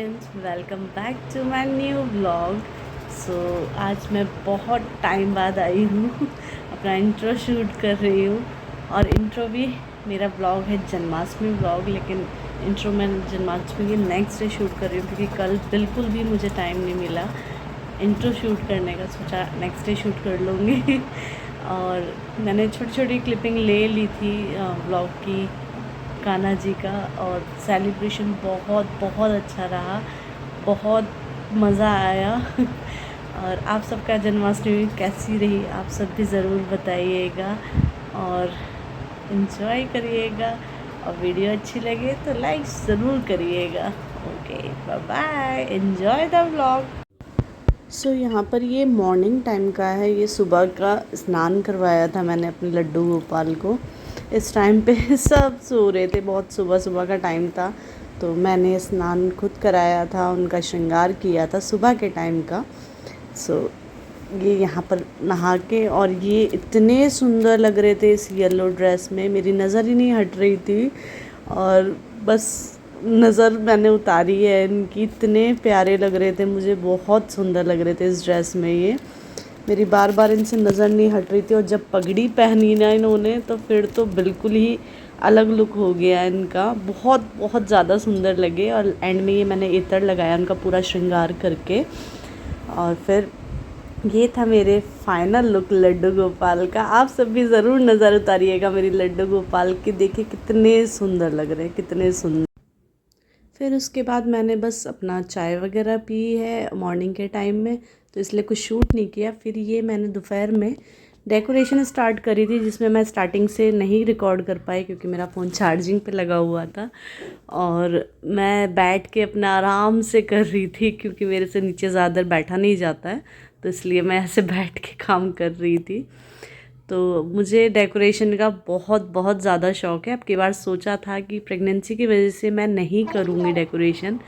Friends, welcome back to my new blog. आज मैं बहुत टाइम बाद आई हूँ अपना इंट्रो शूट कर रही हूँ। और इंट्रो भी मेरा ब्लॉग है जन्माष्टमी ब्लॉग, लेकिन इंट्रो मैं जन्माष्टमी के नेक्स्ट डे शूट कर रही हूँ क्योंकि कल बिल्कुल भी मुझे टाइम नहीं मिला इंट्रो शूट करने का। सोचा नेक्स्ट डे शूट कर लूँगी और मैंने छोटी छोटी क्लिपिंग ले ली थी ब्लॉग की, कान्हा जी का। और सेलिब्रेशन बहुत बहुत अच्छा रहा, बहुत मज़ा आया और आप सबका जन्माष्टमी कैसी रही आप सब भी ज़रूर बताइएगा और इन्जॉय करिएगा। और वीडियो अच्छी लगे तो लाइक ज़रूर करिएगा। Okay, bye bye, enjoy the vlog. यहाँ पर ये मॉर्निंग टाइम का है, ये सुबह का स्नान करवाया था मैंने अपने लड्डू गोपाल को। इस टाइम पे सब सो रहे थे, बहुत सुबह सुबह का टाइम था, तो मैंने स्नान खुद कराया था, उनका श्रृंगार किया था सुबह के टाइम का। ये यहाँ पर नहा के, और ये इतने सुंदर लग रहे थे इस येलो ड्रेस में, मेरी नज़र ही नहीं हट रही थी। और बस नज़र मैंने उतारी है इनकी, इतने प्यारे लग रहे थे मुझे, बहुत सुंदर लग रहे थे इस ड्रेस में। ये मेरी बार बार इनसे नज़र नहीं हट रही थी, और जब पगड़ी पहनी ना इन्होंने तो फिर तो बिल्कुल ही अलग लुक हो गया इनका, बहुत बहुत ज़्यादा सुंदर लगे। और एंड में ये मैंने इत्र लगाया उनका पूरा श्रृंगार करके। और फिर ये था मेरे फाइनल लुक लड्डू गोपाल का। आप सब भी ज़रूर नज़र उतारिएगा मेरी लड्डू गोपाल की, देखिए कितने सुंदर लग रहे हैं, कितने सुंदर। फिर उसके बाद मैंने बस अपना चाय वगैरह पी है मॉर्निंग के टाइम में, तो इसलिए कुछ शूट नहीं किया। फिर ये मैंने दोपहर में डेकोरेशन स्टार्ट करी थी, जिसमें मैं स्टार्टिंग से नहीं रिकॉर्ड कर पाई क्योंकि मेरा फ़ोन चार्जिंग पे लगा हुआ था। और मैं बैठ के अपना आराम से कर रही थी क्योंकि मेरे से नीचे ज़्यादा बैठा नहीं जाता है, तो इसलिए मैं ऐसे बैठ के काम कर रही थी। तो मुझे डेकोरेशन का बहुत बहुत ज़्यादा शौक़ है। अब की बार सोचा था कि प्रेगनेंसी की वजह से मैं नहीं करूँगी डेकोरेशन,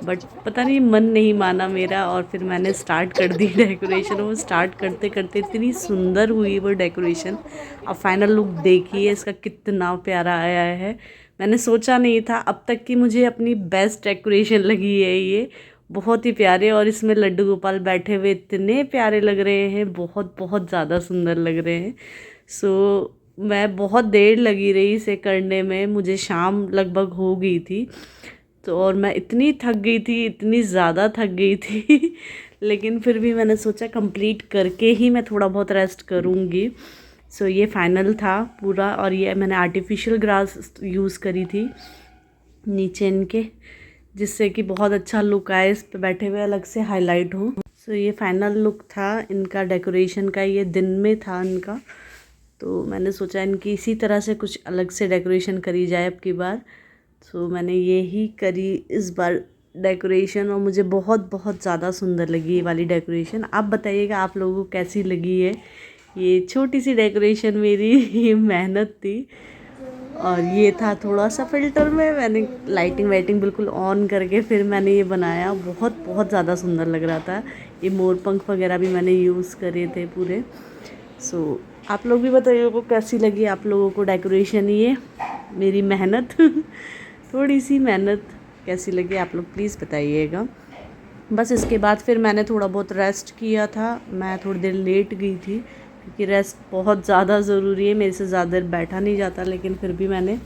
बट पता नहीं मन नहीं माना मेरा, और फिर मैंने स्टार्ट कर दी डेकोरेशन। वो स्टार्ट करते करते इतनी सुंदर हुई वो डेकोरेशन। अब फाइनल लुक देखिए इसका, कितना प्यारा आया है। मैंने सोचा नहीं था अब तक कि मुझे अपनी बेस्ट डेकोरेशन लगी है ये, बहुत ही प्यारे। और इसमें लड्डू गोपाल बैठे हुए इतने प्यारे लग रहे हैं, बहुत बहुत ज़्यादा सुंदर लग रहे हैं। मैं बहुत देर लगी रही इसे करने में, मुझे शाम लगभग हो गई थी। तो और मैं इतनी थक गई थी, इतनी ज़्यादा थक गई थी लेकिन फिर भी मैंने सोचा कंप्लीट करके ही मैं थोड़ा बहुत रेस्ट करूँगी। ये फाइनल था पूरा। और ये मैंने आर्टिफिशियल ग्रास यूज़ करी थी नीचे इनके, जिससे कि बहुत अच्छा लुक आए, इस पे बैठे हुए अलग से हाईलाइट हो। ये फाइनल लुक था इनका डेकोरेशन का, ये दिन में था इनका। तो मैंने सोचा इनकी इसी तरह से कुछ अलग से डेकोरेशन करी जाए अब की बार। मैंने ये ही करी इस बार डेकोरेशन, और मुझे बहुत बहुत ज़्यादा सुंदर लगी ये वाली डेकोरेशन। आप बताइएगा आप लोगों को कैसी लगी है ये छोटी सी डेकोरेशन मेरी ये मेहनत थी। और ये था थोड़ा सा फ़िल्टर में, मैंने लाइटिंग वाइटिंग बिल्कुल ऑन करके फिर मैंने ये बनाया, बहुत बहुत ज़्यादा सुंदर लग रहा था। ये मोर पंख वगैरह भी मैंने यूज़ करे थे पूरे। आप लोग भी बताइए को कैसी लगी आप लोगों को डेकोरेशन, ये मेरी मेहनत थोड़ी सी मेहनत कैसी लगी आप लोग प्लीज़ बताइएगा। बस इसके बाद फिर मैंने थोड़ा बहुत रेस्ट किया था, मैं थोड़ी देर लेट गई थी क्योंकि रेस्ट बहुत ज़्यादा ज़रूरी है, मेरे से ज़्यादा देर बैठा नहीं जाता, लेकिन फिर भी मैंने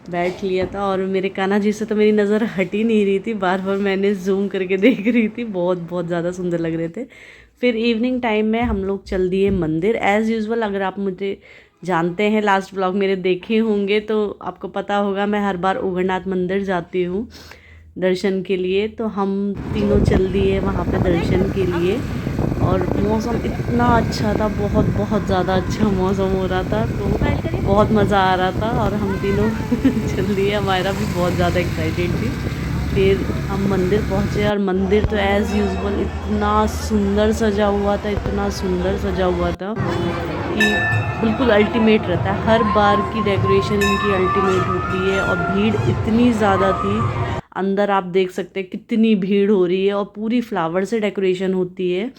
बैठ लिया था। और मेरे कान्हा जी से तो मेरी नज़र हट ही नहीं रही थी, बार बार मैंने जूम करके देख रही थी, बहुत बहुत ज़्यादा सुंदर लग रहे थे। फिर इवनिंग टाइम में हम लोग चल दिए मंदिर एज़ यूजुअल। अगर आप मुझे जानते हैं, लास्ट व्लॉग मेरे देखे होंगे तो आपको पता होगा मैं हर बार उगरनाथ मंदिर जाती हूँ दर्शन के लिए। तो हम तीनों चल दिए वहाँ पे दर्शन के लिए, और मौसम इतना अच्छा था, बहुत बहुत ज़्यादा अच्छा मौसम हो रहा था, तो बहुत मज़ा आ रहा था। और हम तीनों चल दिए, हमारा भी बहुत ज़्यादा एक्साइटेड थी। फिर हम मंदिर पहुँचे, और मंदिर तो एज़ यूजुअल इतना सुंदर सजा हुआ था, इतना सुंदर सजा हुआ था कि बिल्कुल अल्टीमेट रहता है। हर बार की डेकोरेशन इनकी अल्टीमेट होती है। और भीड़ इतनी ज़्यादा थी, अंदर आप देख सकते हैं कितनी भीड़ हो रही है, और पूरी फ्लावर से डेकोरेशन होती है।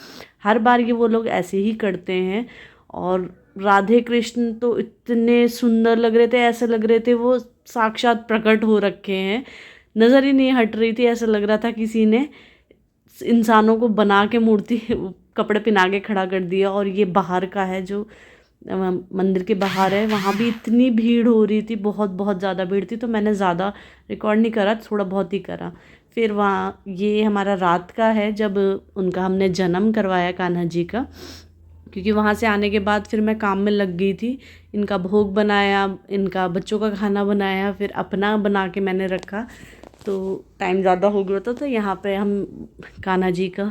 हर बार ये वो लोग ऐसे ही करते हैं। और राधे कृष्ण तो इतने सुंदर लग रहे थे, ऐसे लग रहे थे वो साक्षात प्रकट हो रखे हैं। नज़र ही नहीं हट रही थी। ऐसा लग रहा था किसी ने इंसानों को बना के मूर्ति कपड़े पहना के खड़ा कर दिया। और ये बाहर का है, जो मंदिर के बाहर है, वहाँ भी इतनी भीड़ हो रही थी, बहुत बहुत ज़्यादा भीड़ थी। तो मैंने ज़्यादा रिकॉर्ड नहीं करा, थोड़ा बहुत ही करा। फिर वहाँ ये हमारा रात का है जब उनका हमने जन्म करवाया कान्हा जी का, क्योंकि वहाँ से आने के बाद फिर मैं काम में लग गई थी। इनका भोग बनाया, इनका बच्चों का खाना बनाया, फिर अपना बना के मैंने रखा, तो टाइम ज़्यादा हो गया था। तो यहाँ पे हम कान्हा जी का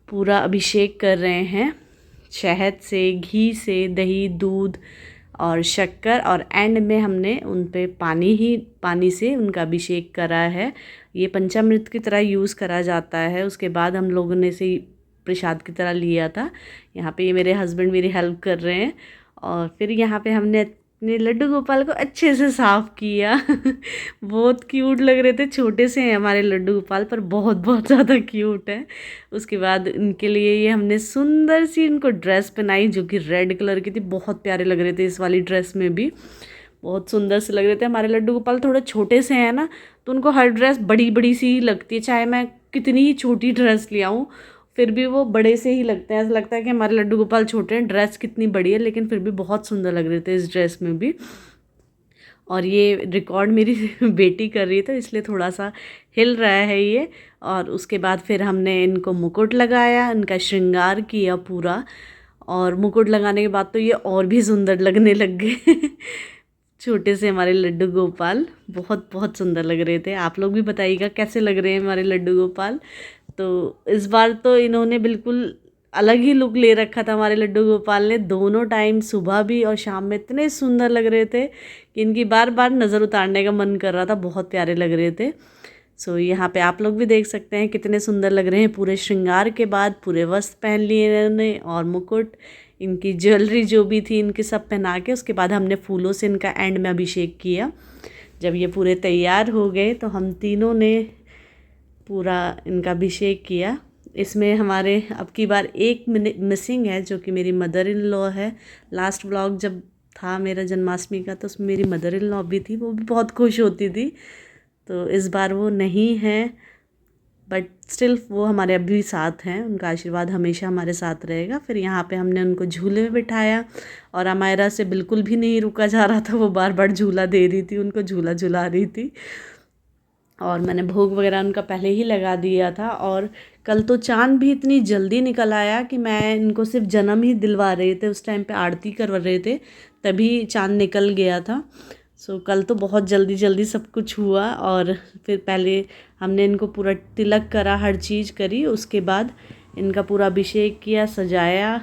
पूरा अभिषेक कर रहे हैं, शहद से, घी से, दही, दूध और शक्कर, और एंड में हमने उन पे पानी से उनका अभिषेक करा है। ये पंचामृत की तरह यूज़ करा जाता है। उसके बाद हम लोगों ने इसे प्रसाद की तरह लिया था। यहाँ पे ये मेरे हस्बैंड मेरी हेल्प कर रहे हैं। और फिर यहाँ पे हमने अपने लड्डू गोपाल को अच्छे से साफ़ किया बहुत क्यूट लग रहे थे। छोटे से हैं हमारे लड्डू गोपाल, पर बहुत बहुत ज़्यादा क्यूट है। उसके बाद इनके लिए ये हमने सुंदर सी इनको ड्रेस पहनाई, जो कि रेड कलर की थी। बहुत प्यारे लग रहे थे इस वाली ड्रेस में भी, बहुत सुंदर से लग रहे थे। हमारे लड्डू गोपाल थोड़े छोटे से हैं ना, तो उनको हर ड्रेस बड़ी बड़ी सी लगती है। चाहे मैं कितनी ही छोटी ड्रेस ले आऊँ, फिर भी वो बड़े से ही लगते हैं। ऐसा लगता है कि हमारे लड्डू गोपाल छोटे हैं, ड्रेस कितनी बड़ी है, लेकिन फिर भी बहुत सुंदर लग रहे थे इस ड्रेस में भी। और ये रिकॉर्ड मेरी बेटी कर रही है, तो इसलिए थोड़ा सा हिल रहा है ये। और उसके बाद फिर हमने इनको मुकुट लगाया, इनका श्रृंगार किया पूरा। और मुकुट लगाने के बाद तो ये और भी सुंदर लगने लग गए छोटे से हमारे लड्डू गोपाल बहुत बहुत सुंदर लग रहे थे। आप लोग भी बताइएगा कैसे लग रहे हैं हमारे लड्डू गोपाल। तो इस बार तो इन्होंने बिल्कुल अलग ही लुक ले रखा था हमारे लड्डू गोपाल ने। दोनों टाइम सुबह भी और शाम में इतने सुंदर लग रहे थे कि इनकी बार बार नज़र उतारने का मन कर रहा था, बहुत प्यारे लग रहे थे। सो यहाँ पे आप लोग भी देख सकते हैं कितने सुंदर लग रहे हैं। पूरे श्रृंगार के बाद पूरे वस्त्र पहन लिए इन्होंने, और मुकुट, इनकी ज्वेलरी जो भी थी इनकी सब पहना के, उसके बाद हमने फूलों से इनका एंड में अभिषेक किया। जब ये पूरे तैयार हो गए तो हम तीनों ने पूरा इनका अभिषेक किया। इसमें हमारे अब की बार एक मिसिंग है, जो कि मेरी मदर इन लॉ है। लास्ट व्लॉग जब था मेरा जन्माष्टमी का, तो उसमें मेरी मदर इन लॉ भी थी, वो भी बहुत खुश होती थी। तो इस बार वो नहीं है, बट स्टिल वो हमारे अभी साथ हैं। उनका आशीर्वाद हमेशा हमारे साथ रहेगा। फिर यहाँ पे हमने उनको झूले में बिठाया, और अमायरा से बिल्कुल भी नहीं रुका जा रहा था, वो बार बार झूला दे रही थी, उनको झूला झुला रही थी। और मैंने भोग वगैरह उनका पहले ही लगा दिया था। और कल तो चाँद भी इतनी जल्दी निकल आया कि मैं इनको सिर्फ जन्म ही दिलवा रहे थे, उस टाइम पे आरती करवा रहे थे, तभी चाँद निकल गया था। सो कल तो बहुत जल्दी जल्दी सब कुछ हुआ। और फिर पहले हमने इनको पूरा तिलक करा, हर चीज़ करी, उसके बाद इनका पूरा अभिषेक किया, सजाया।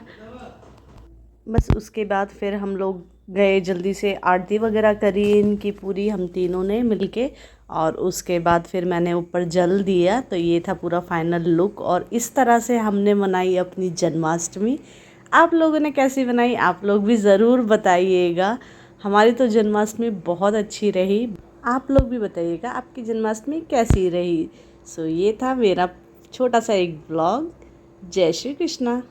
बस उसके बाद फिर हम लोग गए, जल्दी से आरती वगैरह करी इनकी पूरी, हम तीनों ने मिलके। और उसके बाद फिर मैंने ऊपर जल दिया। तो ये था पूरा फाइनल लुक, और इस तरह से हमने मनाई अपनी जन्माष्टमी। आप लोगों ने कैसी बनाई, आप लोग भी ज़रूर बताइएगा। हमारी तो जन्माष्टमी बहुत अच्छी रही। आप लोग भी बताइएगा आपकी जन्माष्टमी कैसी रही। सो ये था मेरा छोटा सा एक ब्लॉग। जय श्री कृष्णा।